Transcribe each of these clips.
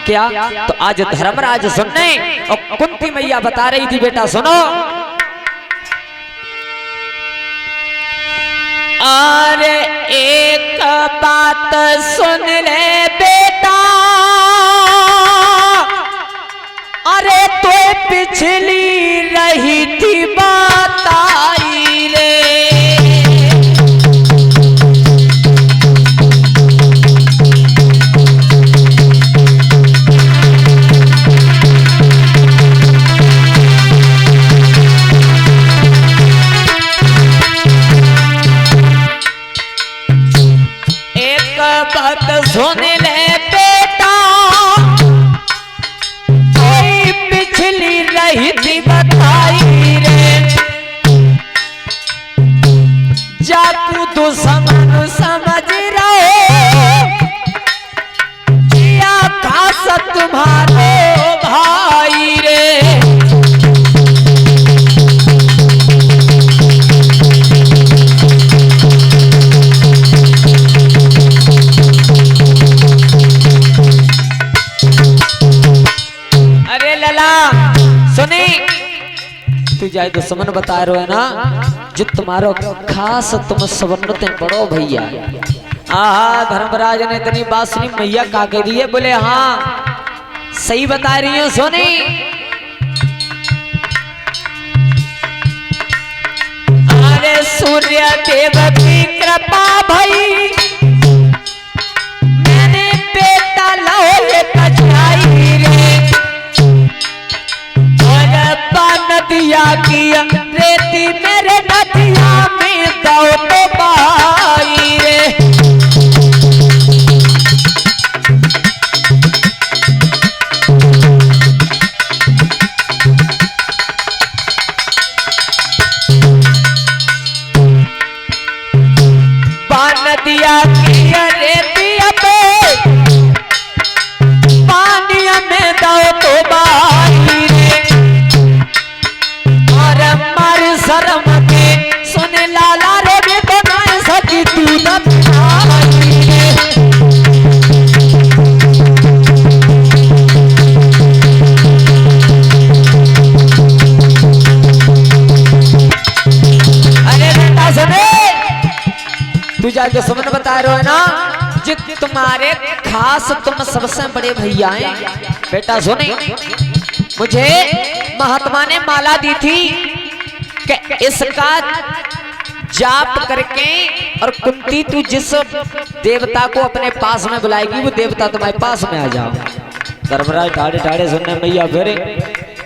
क्या? तो आज धर्मराज सुनने और कुंती मैया बता रही थी बेटा सुनो, अरे एक बात सुन ले बेटा, अरे तो पिछली रही थी बात आई रे, सुन ले बेटा, कोई पिछली रही थी बताई रे, जाकू तो समझ रहे किया खास तुम्हारे भाई रे, सुनी तू जाए तो समन बता रहे है ना, जो तुम्हारो खास तुम सवरते बड़ो भैया। आहा धर्मराज ने इतनी बात सुनी, मैया का कह दी है, बोले हाँ सही बता रही है। सुनी अरे सूर्य देव की कृपा भई, मैंने बेटा लोहे कचाई रे, नदिया की रेती मेरे नदिया में दो तो बाई रे, नदिया की रेती पे पानी में दो तो बाई रे, शर्म के सुन लाला रे भी तो ना सकी तू न अरे बेटा सुने, तू जाके समझ बता रहे हो है ना, जित तुम्हारे खास तुम सबसे बड़े भैया हैं। बेटा सुने, मुझे महात्मा ने माला दी थी कि इसका जाप करके, और कुंती तू जिस देवता को अपने पास में बुलाएगी वो देवता तुम्हारे पास में आ जाओ। धर्मराज ठाड़े ठाड़े सुनने मैया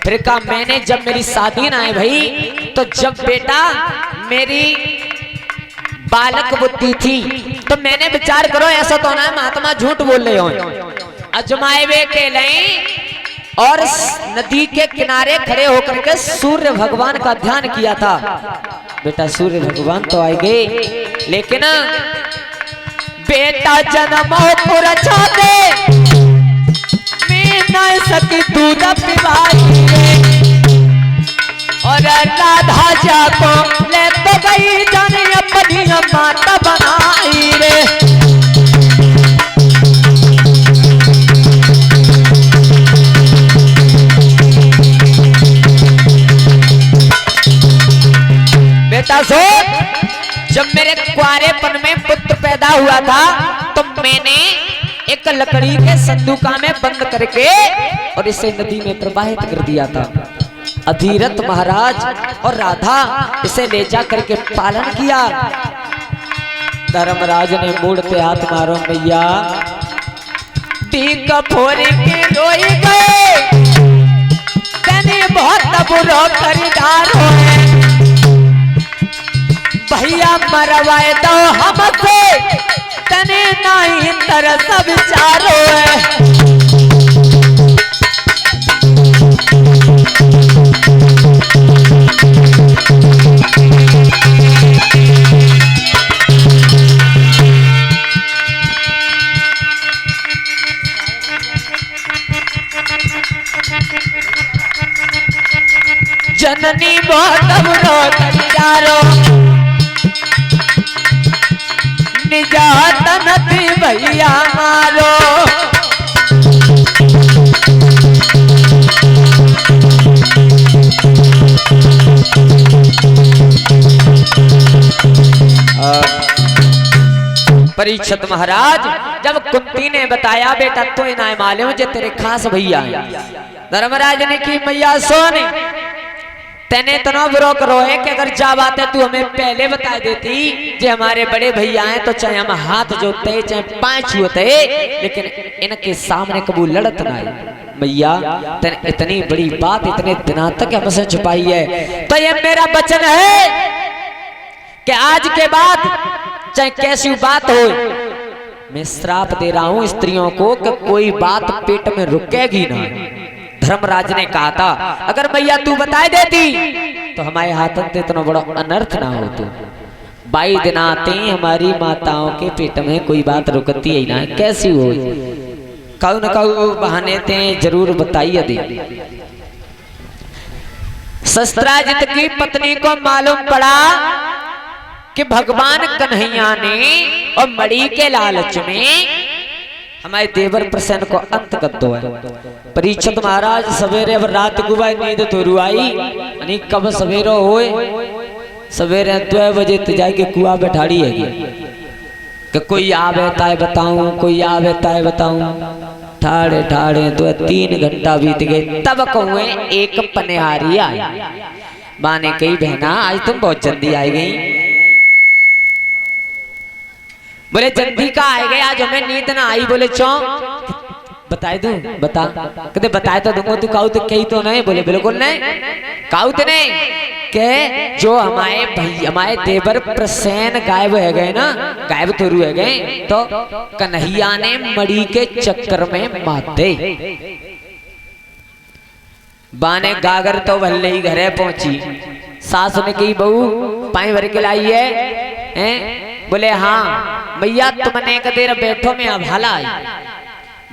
फिर कहा मैंने जब मेरी शादी ना है भाई, तो जब बेटा मेरी बालक बुद्धि थी तो मैंने विचार करो, ऐसा तो ना है महात्मा झूठ बोल रहे हो, अजमाए वे के लिए और नदी के किनारे खड़े होकर के सूर्य भगवान का ध्यान किया था। बेटा सूर्य भगवान तो आएंगे, लेकिन बेटा जन्मो पुर छाते मैं न सकी दूध पिवाई रे, और राधा जा को ले तो गई जाने अपनी माता बनाई रे, बेटा सो जब मेरे कुआरेपन में पुत्र पैदा हुआ था तो मैंने एक लकड़ी के संदूका में बंद करके और इसे नदी में प्रवाहित कर दिया था। अधीरथ महाराज और राधा इसे ले जा करके पालन किया। धर्मराज ने मूड पे हाथ मारो, मैया टीक फोड़ के रोई गए, तेने बहुत बुरा खरीदार हो भैया, मरवाए दो हमसे तने नहीं तरस विचारो है। जननी बहुत बुरा खरीदारो निजात नथी भैया मारो, परीक्षित महाराज जब कुंती ने बताया बेटा तो इन्हें मालूम जो तेरे खास भैया हैं। धर्मराज ने की मैया सोने तेने तना बुरो करो है कि अगर जा बात है तू हमें पहले बता देती जे हमारे बड़े भैया हैं तो चाहे हम हाथ जोते चाहे पांव छूते लेकिन इनके सामने कबू लड़त ना आई। मैया तेने इतनी बड़ी बात इतने दिनों तक हमसे छुपाई है तो ये मेरा वचन है कि आज के बाद चाहे कैसी बात हो मैं श्राप दे रहा हूं स्त्रियों को कि कोई बात पेट में रुकेगी ना। धर्मराज ने कहा था अगर मैया तू बताए देती तो हमारे हाथों से इतना बड़ा अनर्थ ना हो। तो 22 दिन आते हमारी माताओं के पेट में कोई बात रुकती है ना कैसी हो कहू न कहू बहाने ते जरूर बताइए दे। शस्त्राजित की पत्नी को मालूम पड़ा कि भगवान कन्हैया ने और मणि के लालच में हमारे देवर प्रसन्न को अंत कर दो है। परीक्षित महाराज सवेरे अब रात को नींद तो आई नहीं कब सवेरो होए सवेरे 2 बजे तो जाके कुआ बैठाड़ी है कि कोई आवेता है बताऊं कोई आवेता है बताऊं ठाड़े ठाड़े 2-3 घंटा बीत गए तब कहूँ एक पनिहारी आई। बाने कही बहना आज तुम बहुत जल्दी आई गई। बोले जल्दी का आए गए आज हमें नींद ना आई। बोले चौ बताए दूं बता कहते बताए तो दूंगा तू काऊ तो कही तो नहीं। बोले बिल्कुल नहीं काऊ तो नहीं के जो हमारे भाई हमारे देवर प्रसन्न गायब है गए ना गायब तो रू है गए तो कन्हैया ने मणि के चक्कर में माते। बाने गागर तो भले ही घरे पहुंची सास ने कही बहू पानी भर के लाई है बोले हाँ भैया तुमने एक देर बैठो में अभाला आई।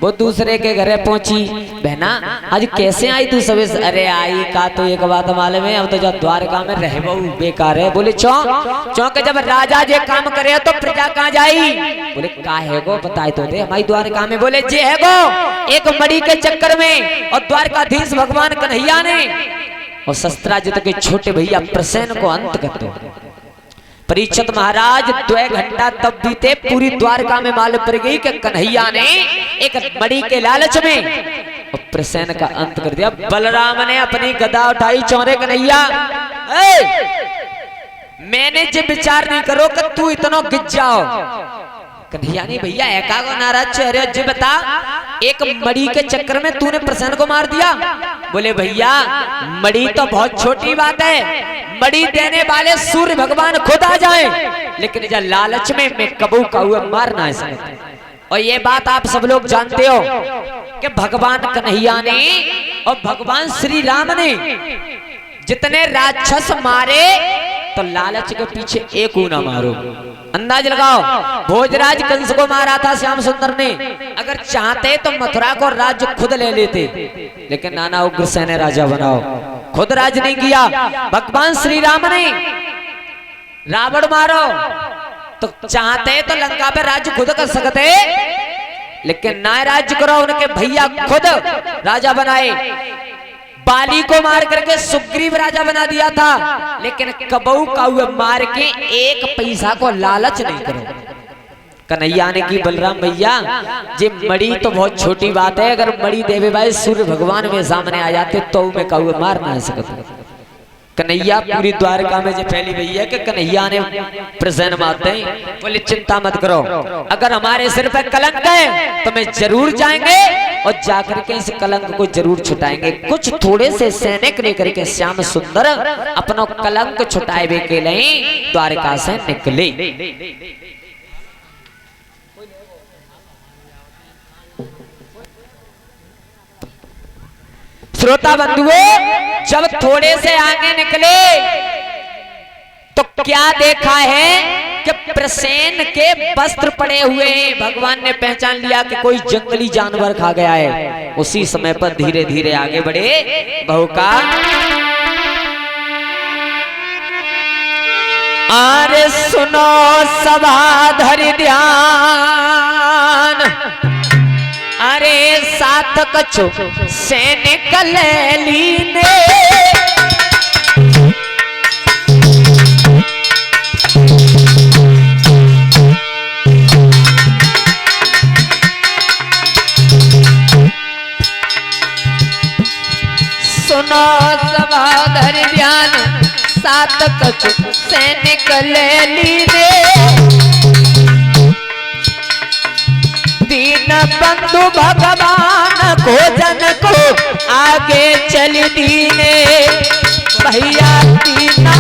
वो दूसरे के घरे पहुंची बहना आज कैसे आई तू सबे। अरे आई का तो एक बात मालूम है अब तो जब द्वारका में रह बहु बेकार है। बोले चौंक जब राजा जे काम करे तो प्रजा कहाँ जाई। बोले का है गो बताए तो दे हमारी द्वारका में। बोले जे है गो एक मणि के चक्कर में और द्वारकाधीश भगवान कन्हैया ने और शस्त्राजित के छोटे भैया प्रसन्न को अंत कर दो। परीक्षित महाराज 2 घंटा तब बीते पूरी द्वारका में मालूम पड़ गई कि कन्हैया ने एक मणि के लालच में और प्रसन्न का अंत कर दिया। बलराम ने अपनी गदा उठाई चौरे कन्हैया मैंने जो विचार नहीं करो कि तू इतना गिज जाओ। कन्हैया नहीं भैया एका को नाराज चेहरे जी बता एक मणि के चक्कर में तूने प्रसन्न को मार दिया। बोले भैया मणि तो बहुत छोटी बात है मणि देने वाले सूर्य भगवान खुद आ जाएं लेकिन जब लालच में मैं कबू का हुआ मार ना सकता। और ये बात आप सब लोग जानते हो कि भगवान कन्हैया ने और भगवान श्री राम ने जितने राक्षस मारे तो लालच के पीछे एक ऊना मारो। अंदाज लगाओ भोजराज कंस को मारा था श्याम सुंदर ने अगर चाहते तो मथुरा को राज्य खुद ले लेते लेकिन नाना उग्रसेन ने राजा बनाओ खुद राज नहीं किया। भगवान श्री राम ने रावण मारो तो चाहते तो लंका पे राज्य खुद कर सकते लेकिन ना राज्य करो उनके भैया खुद राजा बनाए। बाली को मार करके सुग्रीव राजा बना दिया था लेकिन कबऊ का हुआ मार के 1 पैसा को लालच नहीं करो। कन्हैया ने की बलराम भैया जे मणि तो बहुत छोटी बात है अगर मणि देवे भाई सूर्य भगवान में सामने आ जाते तो मैं का हुआ मार ना सकता। कन्हैया पूरी द्वारका में जो पहली भैया कि कन्हैया ने प्रसन्न मारते हैं। बोले चिंता मत करो अगर हमारे सिर पे कलंक है तो मैं जरूर जाएंगे और जाकर के इस कलंक को जरूर छुटाएंगे। कुछ थोड़े से सैनिक लेकर के श्याम सुंदर अपना कलंक छुटाए के लिए द्वारका से निकले। श्रोता बंधुओं जब थोड़े से आगे निकले तो क्या देखा है कि प्रसेन के वस्त्र पड़े हुए हैं। भगवान ने पहचान लिया कि कोई जंगली जानवर खा गया है। उसी समय पर धीरे धीरे आगे बढ़े बहू का अरे सुनो सभा धरि ध्यान अरे साथ कछु से निकल लीने सुनो सभाधर ध्यान, सात कछु सैनिक ले लीने। दीन बंधु भगवान को जन को आगे चल दीने। भैया दीना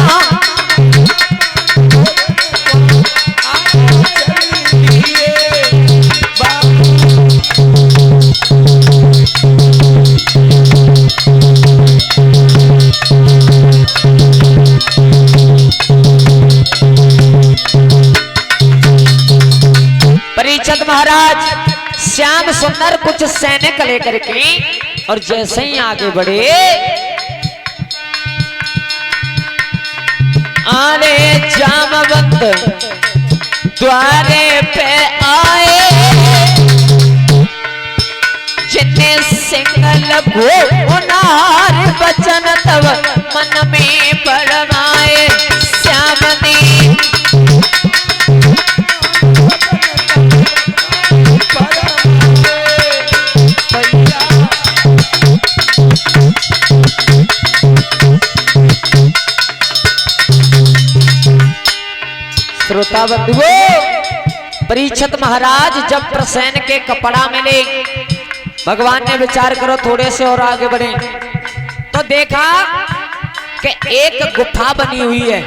परीक्षित महाराज श्याम सुंदर कुछ सैनिक लेकर के और जैसे ही आगे बढ़े, आने जामवंत द्वारे पे आए। जिन्हें सिंगल घोनार वचन तब मन में बरमाए। श्याम ने श्रोता बंधुओं, परीक्षित महाराज जब प्रसेन के कपड़ा मिले, भगवान ने विचार करो थोड़े से और आगे बढ़े तो देखा कि एक गुफा बनी हुई है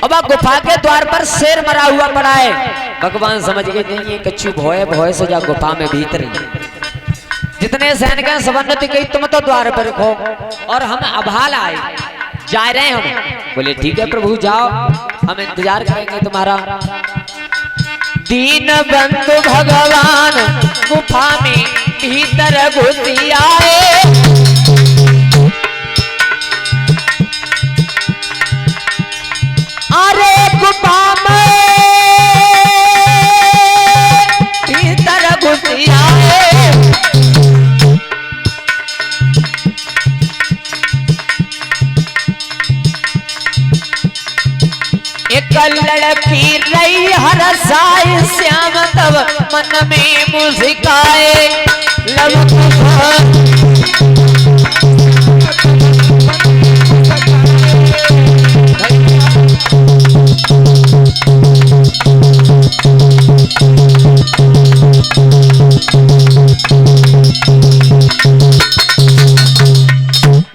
और वह गुफा के द्वार पर शेर मरा हुआ पड़ा है। भगवान समझ गए नहीं ये कच्छु भोए भोए से जा गुफा में भीतर जितने सैनिक हैं समन्वति कही तुम तो द्वार पर रखो और हम अभाल आए जा रहे हैं। हम बोले ठीक है प्रभु जाओ, हम इंतजार करेंगे तुम्हारा। दीन बंधु भगवान गुफा में भीतर घुसी आए। अरे गुफा में भीतर घुसी आए। एक लड़की रही हर साई श्याम तब मन में मुस्काए। लब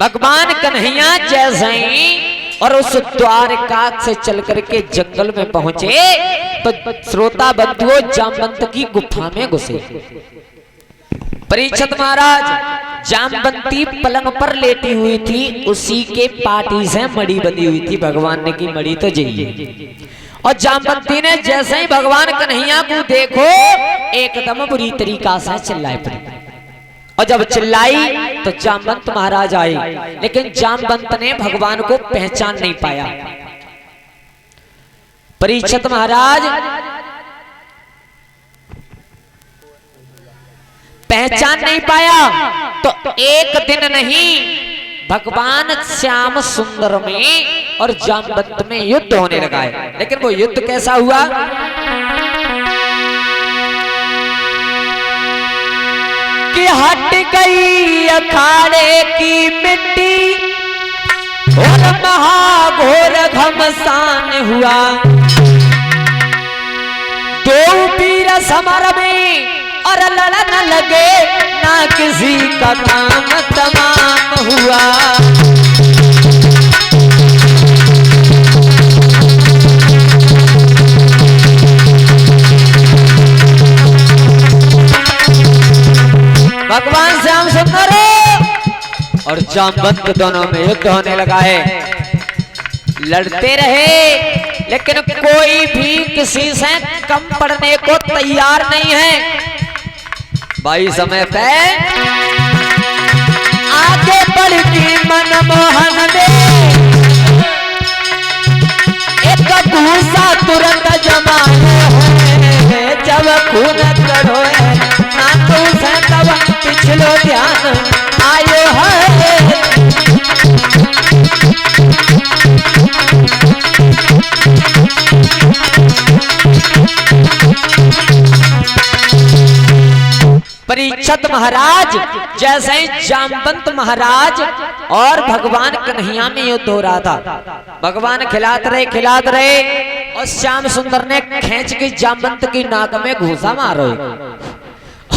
भगवान कन्हैया जैसे ही और उस द्वारका से चल करके जंगल में पहुंचे तो श्रोता बंधुओं जामवंत की गुफा में घुसे। परीक्षित महाराज जामवंती पलंग पर लेटी हुई थी, उसी के पाटी से मड़ी बंधी हुई थी। भगवान ने की मड़ी तो जइए और जामवंती ने जैसे ही भगवान कन्हैया को देखो एकदम बुरी तरीका से चिल्लाए पड़ी और जब चिल्लाई तो जामवंत महाराज आए, लेकिन जामवंत ने भगवान को पहचान नहीं पाया। परीक्षित महाराज पहचान नहीं पाया तो एक दिन नहीं भगवान श्याम सुंदर में और जामवंत में युद्ध होने लगा है। लेकिन वो युद्ध कैसा हुआ? कि हट गई अखाड़े की मिट्टी और महाघोर घमसान हुआ। दो वीर समर में और लड़न लगे, ना किसी का काम तमाम हुआ। भगवान श्याम सुंदर और जामवंत दोनों में युद्ध होने लगा है। लड़ते रहे लेकिन कोई भी किसी से कम पड़ने को तैयार नहीं है। भाई समय पे आगे बढ़ के मनमोहन ने एक घूसा तुरंत जमाए हैं। जब खून करो ना तो तब पिछलो ध्यान आयो है। परीक्षित महाराज जैसे ही जामवंत महाराज और भगवान कन्हैया में युद्ध हो रहा था। भगवान खिलाते रहे और श्याम सुंदर ने खींच के जामवंत की नाक में घूसा मारो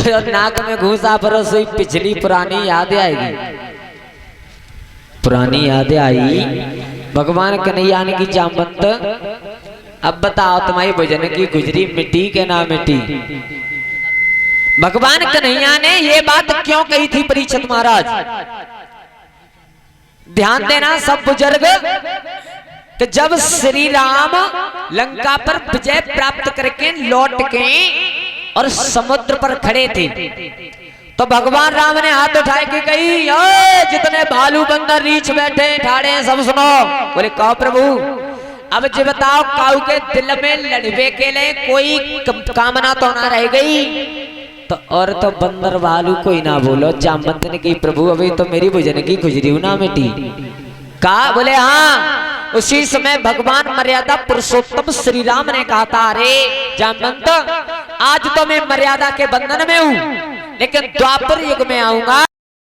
और नाक में घूसा पर सोई पिछली पुरानी यादें आएगी। पुरानी यादें आई भगवान कन्हैया ने की जामवंत अब बताओ तुम्हारी भजन की गुजरी मिट्टी के ना मिट्टी। भगवान कन्हैया ने ये बात क्यों कही थी परीक्षित महाराज? ध्यान देना सब बुजुर्ग कि जब श्री राम लंका पर विजय प्राप्त करके लौट के और समुद्र पर खड़े थे तो भगवान राम ने हाथ उठाए के कही जितने भालू बंदर रीछ बैठे ठाड़े हैं सब सुनो। बोले कहो प्रभु अब जी बताओ काऊ के दिल में लड़वे के लिए कोई कामना तो ना रह गई तो और तो बंदर भालू कोई ना बोलो। जामवंत ने कही प्रभु अभी तो मेरी भजन की गुजरी ना मिटी। कहा बोले हाँ। उसी समय भगवान मर्यादा पुरुषोत्तम श्री राम ने कहा था अरे जामवंत आज तो मैं मर्यादा के बंधन में हूँ लेकिन द्वापर युग में आऊंगा